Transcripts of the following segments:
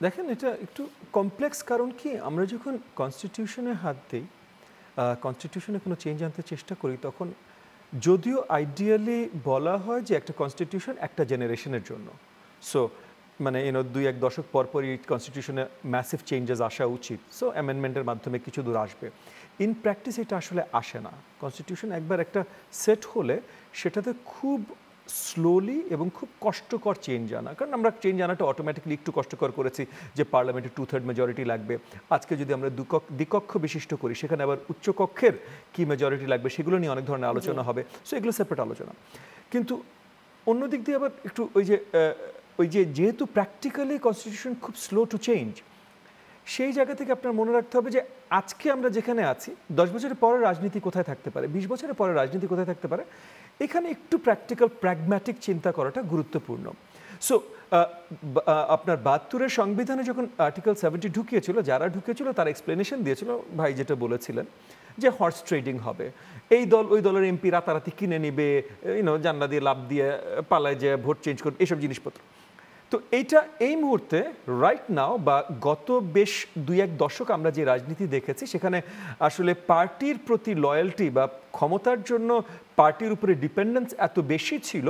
দেখেন এটা একটু কমপ্লেক্স, কারণ কি আমরা যখন কনস্টিটিউশনে হাত দিই, কনস্টিটিউশনে কোনো চেঞ্জ আনতে চেষ্টা করি, তখন যদিও আইডিয়ালি বলা হয় যে একটা কনস্টিটিউশন একটা জেনারেশনের জন্য, সো মানে 2-1 দশক পরপরই কনস্টিটিউশনে ম্যাসিভ চেঞ্জেস আসা উচিত, সো অ্যামেন্ডমেন্টের মাধ্যমে কিছু দূর আসবে। ইন প্র্যাকটিস এটা আসলে আসে না। কনস্টিটিউশন একবার একটা সেট হলে সেটাতে খুব স্লোলি এবং খুব কষ্টকর চেঞ্জ আনা, কারণ আমরা চেঞ্জ আনাটা অটোমেটিক্যালি একটু কষ্টকর করেছি যে পার্লামেন্টে 2/3 মেজরিটি লাগবে। আজকে যদি আমরা দ্বিকক্ষ বিশিষ্ট করি, সেখানে আবার উচ্চকক্ষের কি মেজরিটি লাগবে সেগুলো নিয়ে অনেক ধরনের আলোচনা হবে, সো এগুলো সেপারেট আলোচনা। কিন্তু অন্য দিক দিয়ে আবার একটু ওই যে যেহেতু প্র্যাকটিক্যালি কনস্টিটিউশন খুব স্লো টু চেঞ্জ, সেই জায়গা থেকে আপনার মনে রাখতে হবে যে আজকে আমরা যেখানে আছি 10 বছরের পরে রাজনীতি কোথায় থাকতে পারে, 20 বছরের পরে রাজনীতি কোথায় থাকতে পারে, এখানে একটু প্র্যাকটিক্যাল প্র্যাগম্যাটিক চিন্তা করাটা গুরুত্বপূর্ণ। সো আপনার 72-এর সংবিধানে যখন আর্টিকেল 70 ঢুকিয়েছিল, যারা ঢুকিয়েছিল তারা এক্সপ্লেনেশন দিয়েছিল, ভাই যেটা বলেছিলেন যে হর্স ট্রেডিং হবে, এই দল ওই দলের এমপি রাতারাতি কিনে নিবে, জানলা দিয়ে লাভ দিয়ে পালায় যে ভোট চেঞ্জ করবে, এসব জিনিসপত্র। তো এইটা এই মুহূর্তে রাইট নাও বা গত বেশ 2-1 দশক আমরা যে রাজনীতি দেখেছি, সেখানে আসলে পার্টির প্রতি লয়্যালটি বা ক্ষমতার জন্য পার্টির উপরে ডিপেন্ডেন্স এত বেশি ছিল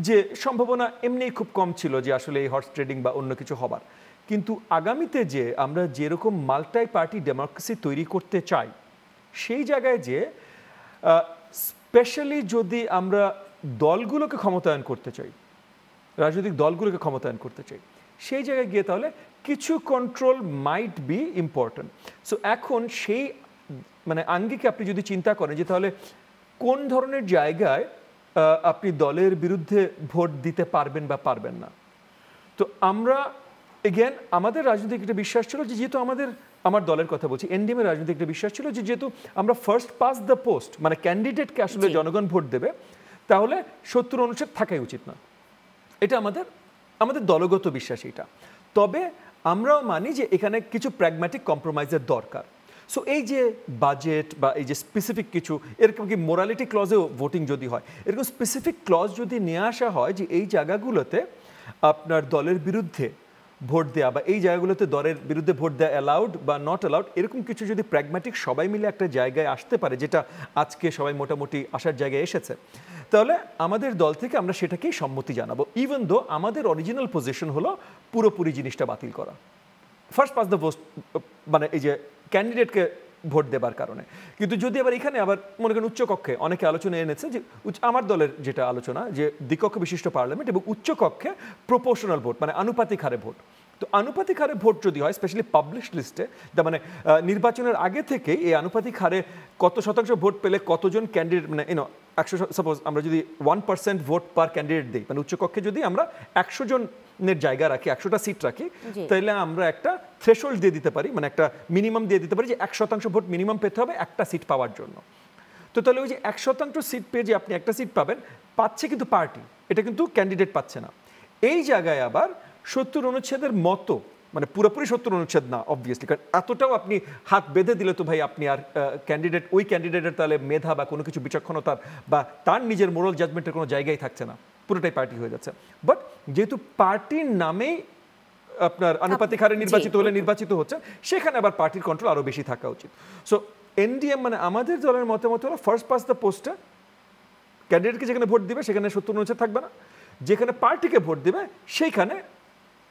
যে সম্ভাবনা এমনিই খুব কম ছিল যে আসলে এই হর্স ট্রেডিং বা অন্য কিছু হবার। কিন্তু আগামীতে যে আমরা যেরকম মাল্টি পার্টি ডেমোক্রেসি তৈরি করতে চাই, সেই জায়গায় যে স্পেশালি যদি আমরা দলগুলোকে ক্ষমতায়ন করতে চাই, রাজনৈতিক দলগুলোকে ক্ষমতায়ন করতে চাই, সেই জায়গায় গিয়ে তাহলে কিছু control might be important. So এখন সেই মানে আঙ্গিকে আপনি যদি চিন্তা করেন যে তাহলে কোন ধরনের জায়গায় আপনি দলের বিরুদ্ধে ভোট দিতে পারবেন বা পারবেন না, তো আমরা এগেন আমাদের রাজনৈতিক একটা বিশ্বাস ছিল যে যেহেতু আমার দলের কথা বলছি, এনডিএম এর রাজনৈতিক একটা বিশ্বাস ছিল যে যেহেতু আমরা ফার্স্ট পাস দ্য পোস্ট, মানে ক্যান্ডিডেটকে আসলে জনগণ ভোট দেবে, তাহলে 70 অনুচ্ছেদ থাকাই উচিত না। এটা আমাদের দলগত বিশ্বাস এটা। তবে আমরাও মানি যে এখানে কিছু প্র্যাগম্যাটিক কম্প্রোমাইজের দরকার। সো এই যে বাজেট বা এই যে স্পেসিফিক কিছু এরকম কি মোরালিটি ক্লজেও ভোটিং যদি হয়, এরকম স্পেসিফিক ক্লজ যদি নিয়ে আসা হয় যে এই জায়গাগুলোতে আপনার দলের বিরুদ্ধে ভোট দেওয়া বা এই জায়গাগুলোতে দলের বিরুদ্ধে ভোট দেওয়া অ্যালাউড বা নট অ্যালাউড, এরকম কিছু যদি প্র্যাগম্যাটিক সবাই মিলে একটা জায়গায় আসতে পারে, যেটা আজকে সবাই মোটামুটি আসার জায়গায় এসেছে, তাহলে আমাদের দল থেকে আমরা সেটাকেই সম্মতি জানাবো, ইভেন দো আমাদের অরিজিনাল পজিশন হলো পুরোপুরি জিনিসটা বাতিল করা, ফার্স্ট পাস দ্য পোস্ট, মানে এই যে ক্যান্ডিডেটকে ভোট দেবার কারণে। কিন্তু যদি আবার এখানে আবার মনে করেন উচ্চকক্ষে অনেকে আলোচনা এনেছে যে আমার দলের যেটা আলোচনা যে দ্বিকক্ষ বিশিষ্ট পার্লামেন্ট এবং উচ্চকক্ষে প্রপোর্শনাল ভোট, মানে আনুপাতিক হারে ভোট। তো আনুপাতিক হারে ভোট যদি হয়, স্পেশালি পাবলিশ লিস্টে, তার মানে নির্বাচনের আগে থেকেই এই আনুপাতিক হারে কত শতাংশ ভোট পেলে কতজন ক্যান্ডিডেট, মানে 100, সাপোজ আমরা যদি 1% ভোট পার ক্যান্ডিডেট দিই, মানে উচ্চকক্ষে যদি আমরা 100 জনের জায়গা রাখি, 100টা সিট রাখি, তাহলে আমরা একটা থ্রেশহোল্ড দিয়ে দিতে পারি, মানে একটা মিনিমাম দিয়ে দিতে পারি যে 1% ভোট মিনিমাম পেতে হবে একটা সিট পাওয়ার জন্য। তো তাহলে ওই যে 1% সিট পেয়ে যে আপনি একটা সিট পাবেন, পাচ্ছে কিন্তু পার্টি, এটা কিন্তু ক্যান্ডিডেট পাচ্ছে না। এই জায়গায় আবার 70 অনুচ্ছেদের মতো, মানে পুরোপুরি 70 অনুচ্ছেদ না অবভিয়াসলি, কারণ এতটাও আপনি হাত বেঁধে দিলে তো ভাই আপনি আর ক্যান্ডিডেট, ওই ক্যান্ডিডেটের তাহলে মেধা বা কোনো কিছু বিচক্ষণতার বা তার নিজের মোরাল জাজমেন্টের কোনো জায়গায় থাকছে না, পুরোটাই পার্টি হয়ে যাচ্ছে। বাট যেহেতু পার্টির নামেই আপনার আনুপাতিক হারে নির্বাচিত হচ্ছে, সেখানে আবার পার্টির কন্ট্রোল আরও বেশি থাকা উচিত। সো এনডিএম মানে আমাদের দলের মতামত হলো ফার্স্ট পাস দ্য পোস্টে ক্যান্ডিডেটকে যেখানে ভোট দিবে সেখানে 70 অনুচ্ছেদ থাকবে না, যেখানে পার্টিকে ভোট দিবে সেইখানে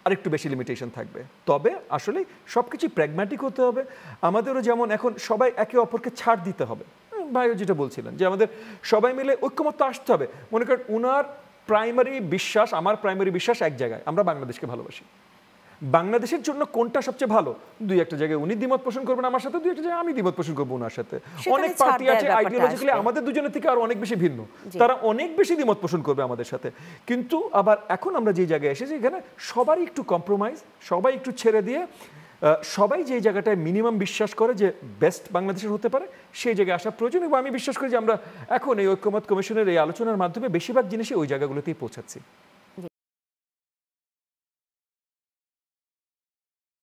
আরেকটু বেশি লিমিটেশন থাকবে। তবে আসলে সব কিছুই প্র্যাগম্যাটিক হতে হবে। আমাদেরও যেমন এখন সবাই একে অপরকে ছাড় দিতে হবে, ভাইও যেটা বলছিলেন যে আমাদের সবাই মিলে ঐক্যমত্য আসতে হবে। মনে করেন উনার প্রাইমারি বিশ্বাস, আমার প্রাইমারি বিশ্বাস এক জায়গায়, আমরা বাংলাদেশকে ভালোবাসি, বাংলাদেশের জন্য কোনটা সবচেয়ে ভালো, দুই একটা জায়গায় উনি দ্বিমত পোষণ করবেন আমার সাথে, দুই একটা জায়গায় আমি দ্বিমত পোষণ করবো ওনার সাথে। অনেক পার্টি আছে আইডিওলজিক্যালি আমাদের দুজনের থেকে আরো অনেক বেশি ভিন্ন, তারা অনেক বেশি দ্বিমত পোষণ করবে আমাদের সাথে। কিন্তু আবার এখন আমরা যে জায়গায় এসেছি, এখানে সবারই একটু কম্প্রোমাইজ, সবাই একটু ছেড়ে দিয়ে সবাই যে জায়গাটায় মিনিমাম বিশ্বাস করে যে বেস্ট বাংলাদেশের হতে পারে, সেই জায়গায় আসা প্রয়োজন। এবং আমি বিশ্বাস করি যে আমরা এখন এই ঐক্যমত কমিশনের এই আলোচনার মাধ্যমে বেশিরভাগ জিনিসই ওই জায়গাগুলোতেই পৌঁছাচ্ছি।